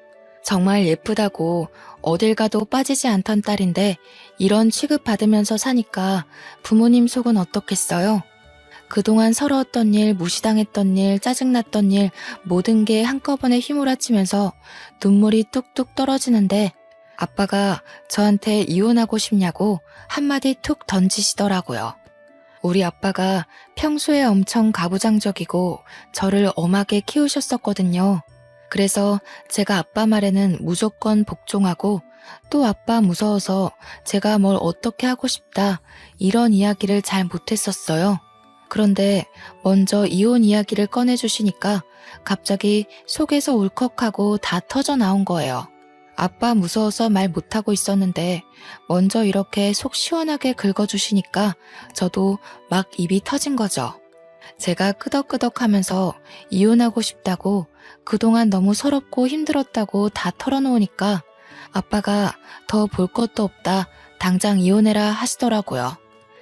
S1: 정말 예쁘다고 어딜 가도 빠지지 않던 딸인데 이런 취급받으면서 사니까 부모님 속은 어떻겠어요? 그동안 서러웠던 일, 무시당했던 일, 짜증났던 일 모든 게 한꺼번에 휘몰아치면서 눈물이 뚝뚝 떨어지는데 아빠가 저한테 이혼하고 싶냐고 한마디 툭 던지시더라고요. 우리 아빠가 평소에 엄청 가부장적이고 저를 엄하게 키우셨었거든요. 그래서 제가 아빠 말에는 무조건 복종하고 또 아빠 무서워서 제가 뭘 어떻게 하고 싶다 이런 이야기를 잘 못했었어요. 그런데 먼저 이혼 이야기를 꺼내주시니까 갑자기 속에서 울컥하고 다 터져 나온 거예요. 아빠 무서워서 말 못하고 있었는데 먼저 이렇게 속 시원하게 긁어주시니까 저도 막 입이 터진 거죠. 제가 끄덕끄덕하면서 이혼하고 싶다고 그동안 너무 서럽고 힘들었다고 다 털어놓으니까 아빠가 더 볼 것도 없다 당장 이혼해라 하시더라고요.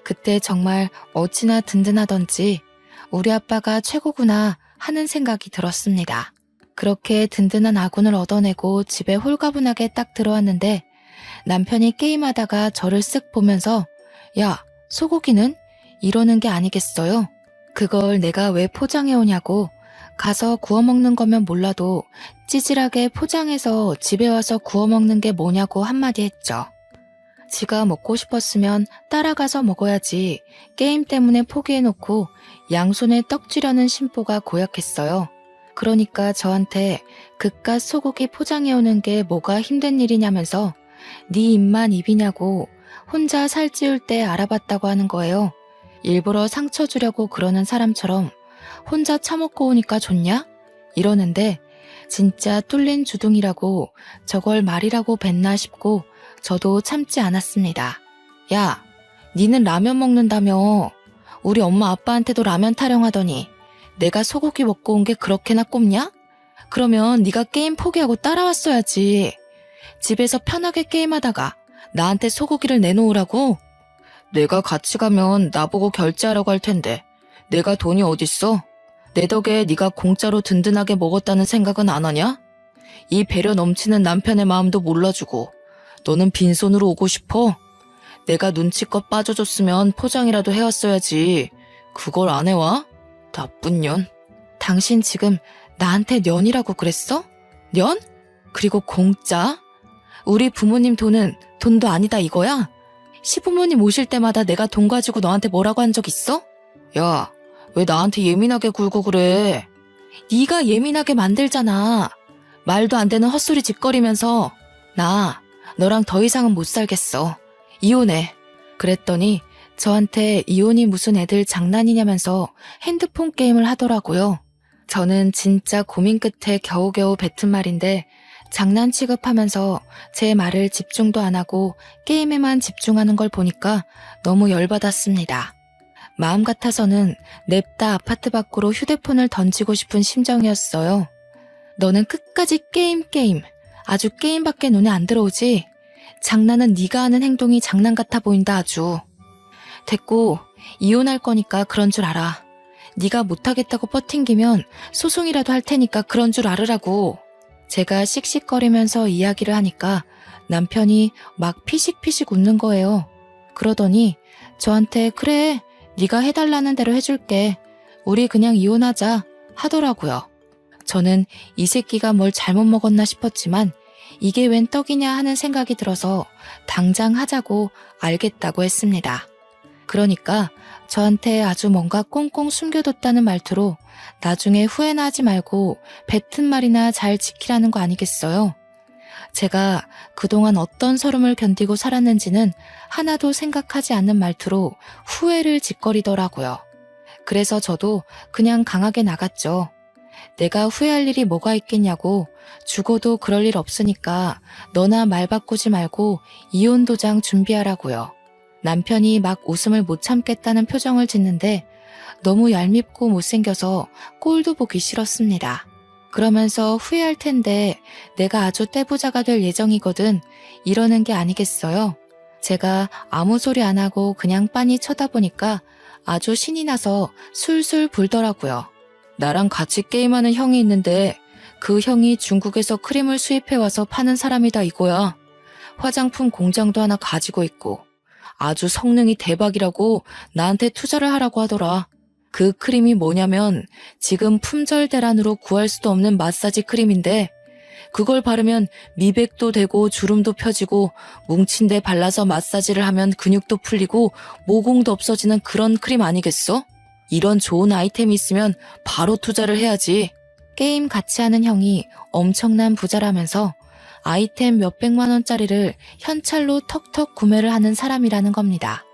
S1: 그때 정말 어찌나 든든하던지 우리 아빠가 최고구나 하는 생각이 들었습니다. 그렇게 든든한 아군을 얻어내고 집에 홀가분하게 딱 들어왔는데 남편이 게임하다가 저를 쓱 보면서 야, 소고기는? 이러는 게 아니겠어요? 그걸 내가 왜 포장해 오냐고 가서 구워 먹는 거면 몰라도 찌질하게 포장해서 집에 와서 구워 먹는 게 뭐냐고 한마디 했죠. 지가 먹고 싶었으면 따라가서 먹어야지 게임 때문에 포기해놓고 양손에 떡 쥐려는 심보가 고약했어요. 그러니까 저한테 그깟 소고기 포장해오는 게 뭐가 힘든 일이냐면서 네 입만 입이냐고 혼자 살찌울 때 알아봤다고 하는 거예요. 일부러 상처 주려고 그러는 사람처럼 혼자 처먹고 오니까 좋냐? 이러는데 진짜 뚫린 주둥이라고 저걸 말이라고 뱉나 싶고 저도 참지 않았습니다. 야, 니는 라면 먹는다며. 우리 엄마 아빠한테도 라면 타령하더니 내가 소고기 먹고 온 게 그렇게나 꼽냐? 그러면 네가 게임 포기하고 따라왔어야지. 집에서 편하게 게임하다가 나한테 소고기를 내놓으라고? 내가 같이 가면 나보고 결제하라고 할 텐데 내가 돈이 어딨어? 내 덕에 네가 공짜로 든든하게 먹었다는 생각은 안 하냐? 이 배려 넘치는 남편의 마음도 몰라주고 너는 빈손으로 오고 싶어? 내가 눈치껏 빠져줬으면 포장이라도 해왔어야지. 그걸 안 해와? 나쁜 년. 당신 지금 나한테 년이라고 그랬어? 년? 그리고 공짜? 우리 부모님 돈도 아니다 이거야? 시부모님 오실 때마다 내가 돈 가지고 너한테 뭐라고 한 적 있어? 야, 왜 나한테 예민하게 굴고 그래? 네가 예민하게 만들잖아. 말도 안 되는 헛소리 짓거리면서 나 너랑 더 이상은 못 살겠어. 이혼해. 그랬더니 저한테 이혼이 무슨 애들 장난이냐면서 핸드폰 게임을 하더라고요. 저는 진짜 고민 끝에 겨우겨우 뱉은 말인데 장난 취급하면서 제 말을 집중도 안 하고 게임에만 집중하는 걸 보니까 너무 열받았습니다. 마음 같아서는 냅다 아파트 밖으로 휴대폰을 던지고 싶은 심정이었어요. 너는 끝까지 게임. 아주 게임밖에 눈에 안 들어오지? 장난은 네가 하는 행동이 장난 같아 보인다 아주. 됐고 이혼할 거니까 그런 줄 알아. 네가 못하겠다고 버팅기면 소송이라도 할 테니까 그런 줄 알으라고. 제가 씩씩거리면서 이야기를 하니까 남편이 막 피식피식 웃는 거예요. 그러더니 저한테 그래 네가 해달라는 대로 해줄게. 우리 그냥 이혼하자 하더라고요. 저는 이 새끼가 뭘 잘못 먹었나 싶었지만 이게 웬 떡이냐 하는 생각이 들어서 당장 하자고 알겠다고 했습니다. 그러니까 저한테 아주 뭔가 꽁꽁 숨겨뒀다는 말투로 나중에 후회나 하지 말고 뱉은 말이나 잘 지키라는 거 아니겠어요? 제가 그동안 어떤 서름을 견디고 살았는지는 하나도 생각하지 않는 말투로 후회를 짓거리더라고요. 그래서 저도 그냥 강하게 나갔죠. 내가 후회할 일이 뭐가 있겠냐고. 죽어도 그럴 일 없으니까 너나 말 바꾸지 말고 이혼 도장 준비하라고요. 남편이 막 웃음을 못 참겠다는 표정을 짓는데 너무 얄밉고 못생겨서 꼴도 보기 싫었습니다. 그러면서 후회할 텐데 내가 아주 떼부자가 될 예정이거든 이러는 게 아니겠어요? 제가 아무 소리 안 하고 그냥 빤히 쳐다보니까 아주 신이 나서 술술 불더라고요. 나랑 같이 게임하는 형이 있는데 그 형이 중국에서 크림을 수입해와서 파는 사람이다 이거야. 화장품 공장도 하나 가지고 있고 아주 성능이 대박이라고 나한테 투자를 하라고 하더라. 그 크림이 뭐냐면 지금 품절 대란으로 구할 수도 없는 마사지 크림인데 그걸 바르면 미백도 되고 주름도 펴지고 뭉친 데 발라서 마사지를 하면 근육도 풀리고 모공도 없어지는 그런 크림 아니겠어? 이런 좋은 아이템이 있으면 바로 투자를 해야지. 게임 같이 하는 형이 엄청난 부자라면서 아이템 몇백만 원짜리를 현찰로 턱턱 구매를 하는 사람이라는 겁니다.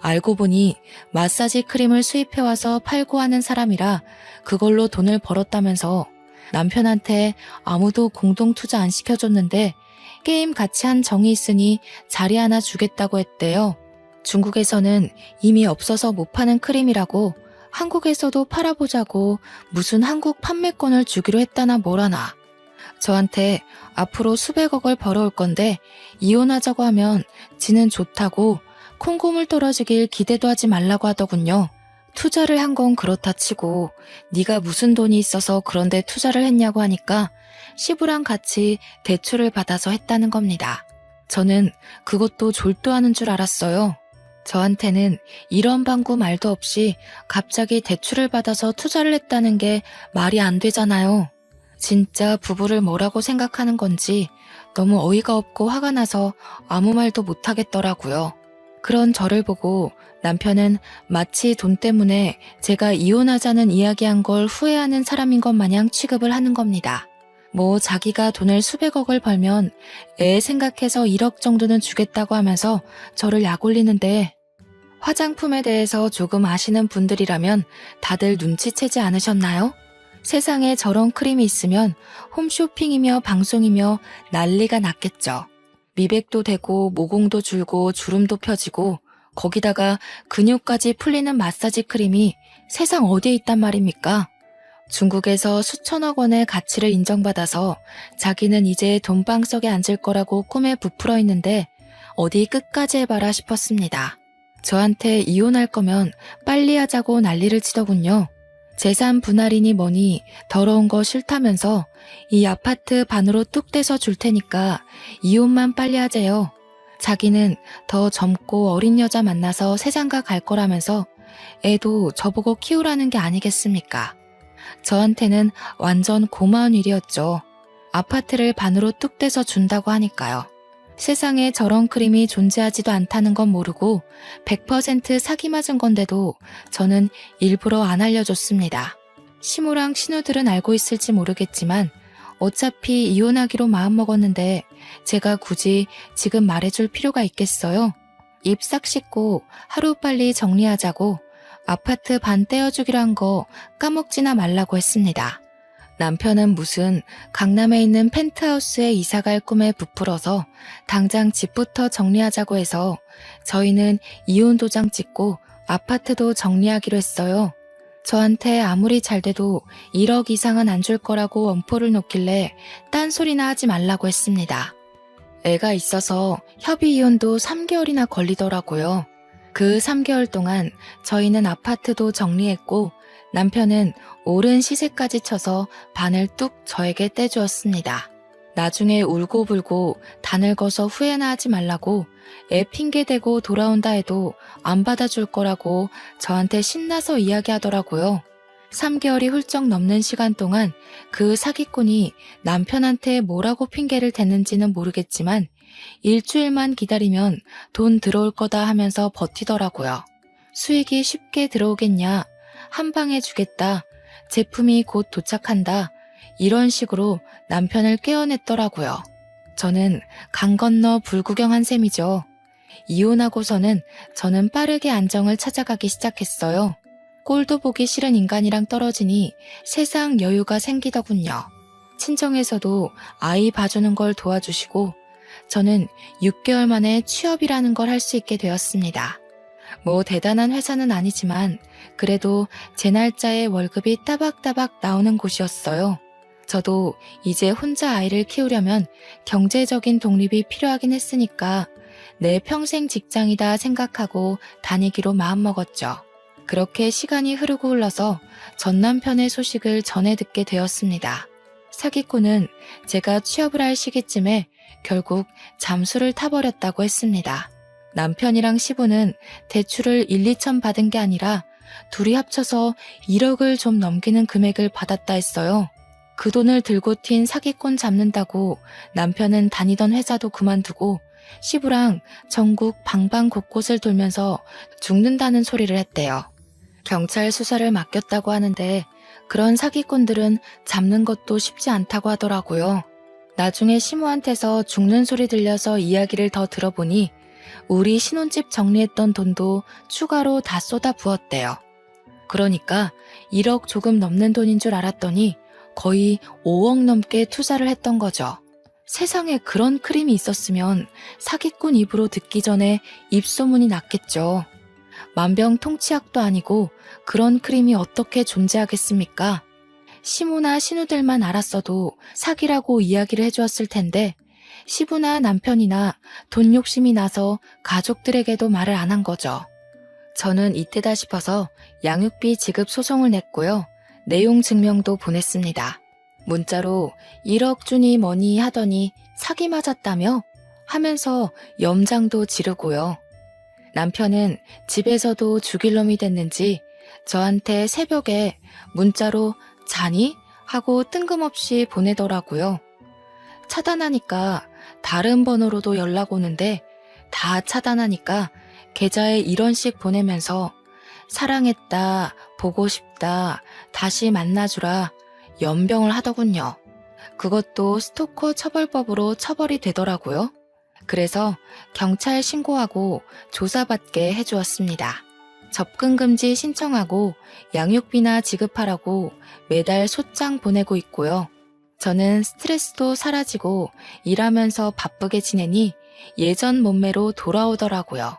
S1: 알고 보니 마사지 크림을 수입해와서 팔고 하는 사람이라 그걸로 돈을 벌었다면서 남편한테 아무도 공동 투자 안 시켜줬는데 게임 같이 한 정이 있으니 자리 하나 주겠다고 했대요. 중국에서는 이미 없어서 못 파는 크림이라고 한국에서도 팔아보자고 무슨 한국 판매권을 주기로 했다나 뭐라나. 저한테 앞으로 수백억을 벌어올 건데 이혼하자고 하면 지는 좋다고 콩고물 떨어지길 기대도 하지 말라고 하더군요. 투자를 한 건 그렇다 치고 네가 무슨 돈이 있어서 그런데 투자를 했냐고 하니까 시부랑 같이 대출을 받아서 했다는 겁니다. 저는 그것도 졸도하는 줄 알았어요. 저한테는 이런 방구 말도 없이 갑자기 대출을 받아서 투자를 했다는 게 말이 안 되잖아요. 진짜 부부를 뭐라고 생각하는 건지 너무 어이가 없고 화가 나서 아무 말도 못하겠더라고요. 그런 저를 보고 남편은 마치 돈 때문에 제가 이혼하자는 이야기한 걸 후회하는 사람인 것 마냥 취급을 하는 겁니다. 뭐 자기가 돈을 수백억을 벌면 애 생각해서 1억 정도는 주겠다고 하면서 저를 약올리는데 화장품에 대해서 조금 아시는 분들이라면 다들 눈치채지 않으셨나요? 세상에 저런 크림이 있으면 홈쇼핑이며 방송이며 난리가 났겠죠. 미백도 되고 모공도 줄고 주름도 펴지고 거기다가 근육까지 풀리는 마사지 크림이 세상 어디에 있단 말입니까? 중국에서 수천억 원의 가치를 인정받아서 자기는 이제 돈방석에 앉을 거라고 꿈에 부풀어 있는데 어디 끝까지 해봐라 싶었습니다. 저한테 이혼할 거면 빨리 하자고 난리를 치더군요. 재산 분할이니 뭐니 더러운 거 싫다면서 이 아파트 반으로 뚝 떼서 줄 테니까 이혼만 빨리 하재요. 자기는 더 젊고 어린 여자 만나서 세상가 갈 거라면서 애도 저보고 키우라는 게 아니겠습니까? 저한테는 완전 고마운 일이었죠. 아파트를 반으로 뚝 떼서 준다고 하니까요. 세상에 저런 크림이 존재하지도 않다는 건 모르고 100% 사기 맞은 건데도 저는 일부러 안 알려줬습니다. 시모랑 신우들은 알고 있을지 모르겠지만 어차피 이혼하기로 마음먹었는데 제가 굳이 지금 말해줄 필요가 있겠어요? 입 싹 씻고 하루빨리 정리하자고 아파트 반 떼어주기로 한 거 까먹지나 말라고 했습니다. 남편은 무슨 강남에 있는 펜트하우스에 이사갈 꿈에 부풀어서 당장 집부터 정리하자고 해서 저희는 이혼 도장 찍고 아파트도 정리하기로 했어요. 저한테 아무리 잘 돼도 1억 이상은 안 줄 거라고 엄포를 놓길래 딴소리나 하지 말라고 했습니다. 애가 있어서 협의 이혼도 3개월이나 걸리더라고요. 그 3개월 동안 저희는 아파트도 정리했고 남편은 오른 시세까지 쳐서 반을 뚝 저에게 떼주었습니다. 나중에 울고불고 다 늙어서 후회나 하지 말라고 애 핑계대고 돌아온다 해도 안 받아줄 거라고 저한테 신나서 이야기하더라고요. 3개월이 훌쩍 넘는 시간 동안 그 사기꾼이 남편한테 뭐라고 핑계를 댔는지는 모르겠지만 일주일만 기다리면 돈 들어올 거다 하면서 버티더라고요. 수익이 쉽게 들어오겠냐, 한 방에 주겠다, 제품이 곧 도착한다, 이런 식으로 남편을 깨어냈더라고요. 저는 강 건너 불구경한 셈이죠. 이혼하고서는 저는 빠르게 안정을 찾아가기 시작했어요. 꼴도 보기 싫은 인간이랑 떨어지니 세상 여유가 생기더군요. 친정에서도 아이 봐주는 걸 도와주시고 저는 6개월 만에 취업이라는 걸 할 수 있게 되었습니다. 뭐 대단한 회사는 아니지만 그래도 제 날짜에 월급이 따박따박 나오는 곳이었어요. 저도 이제 혼자 아이를 키우려면 경제적인 독립이 필요하긴 했으니까 내 평생 직장이다 생각하고 다니기로 마음먹었죠. 그렇게 시간이 흐르고 흘러서 전 남편의 소식을 전해 듣게 되었습니다. 사기꾼은 제가 취업을 할 시기쯤에 결국 잠수를 타버렸다고 했습니다. 남편이랑 시부는 대출을 1, 2천 받은 게 아니라 둘이 합쳐서 1억을 좀 넘기는 금액을 받았다 했어요. 그 돈을 들고 튄 사기꾼 잡는다고 남편은 다니던 회사도 그만두고 시부랑 전국 방방 곳곳을 돌면서 죽는다는 소리를 했대요. 경찰 수사를 맡겼다고 하는데 그런 사기꾼들은 잡는 것도 쉽지 않다고 하더라고요. 나중에 시모한테서 죽는 소리 들려서 이야기를 더 들어보니 우리 신혼집 정리했던 돈도 추가로 다 쏟아 부었대요. 그러니까 1억 조금 넘는 돈인 줄 알았더니 거의 5억 넘게 투자를 했던 거죠. 세상에 그런 크림이 있었으면 사기꾼 입으로 듣기 전에 입소문이 났겠죠. 만병통치약도 아니고 그런 크림이 어떻게 존재하겠습니까? 시모나 신우들만 알았어도 사기라고 이야기를 해주었을 텐데 시부나 남편이나 돈 욕심이 나서 가족들에게도 말을 안 한 거죠. 저는 이때다 싶어서 양육비 지급 소송을 냈고요. 내용 증명도 보냈습니다. 문자로 1억 주니 뭐니 하더니 사기 맞았다며? 하면서 염장도 지르고요. 남편은 집에서도 죽일 놈이 됐는지 저한테 새벽에 문자로 자니? 하고 뜬금없이 보내더라고요. 차단하니까 다른 번호로도 연락 오는데 다 차단하니까 계좌에 이런 식 보내면서 사랑했다, 보고 싶다, 다시 만나주라 연병을 하더군요. 그것도 스토커 처벌법으로 처벌이 되더라고요. 그래서 경찰 신고하고 조사받게 해주었습니다. 접근금지 신청하고 양육비나 지급하라고 매달 소장 보내고 있고요. 저는 스트레스도 사라지고 일하면서 바쁘게 지내니 예전 몸매로 돌아오더라고요.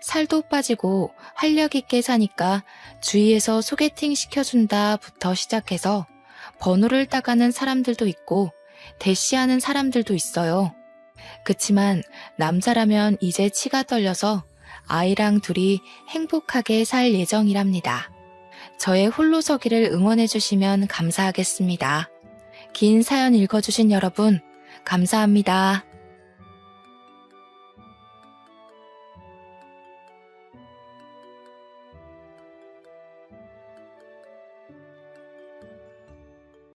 S1: 살도 빠지고 활력 있게 사니까 주위에서 소개팅 시켜준다부터 시작해서 번호를 따가는 사람들도 있고 대시하는 사람들도 있어요. 그치만 남자라면 이제 치가 떨려서 아이랑 둘이 행복하게 살 예정이랍니다. 저의 홀로서기를 응원해주시면 감사하겠습니다. 긴 사연 읽어주신 여러분, 감사합니다.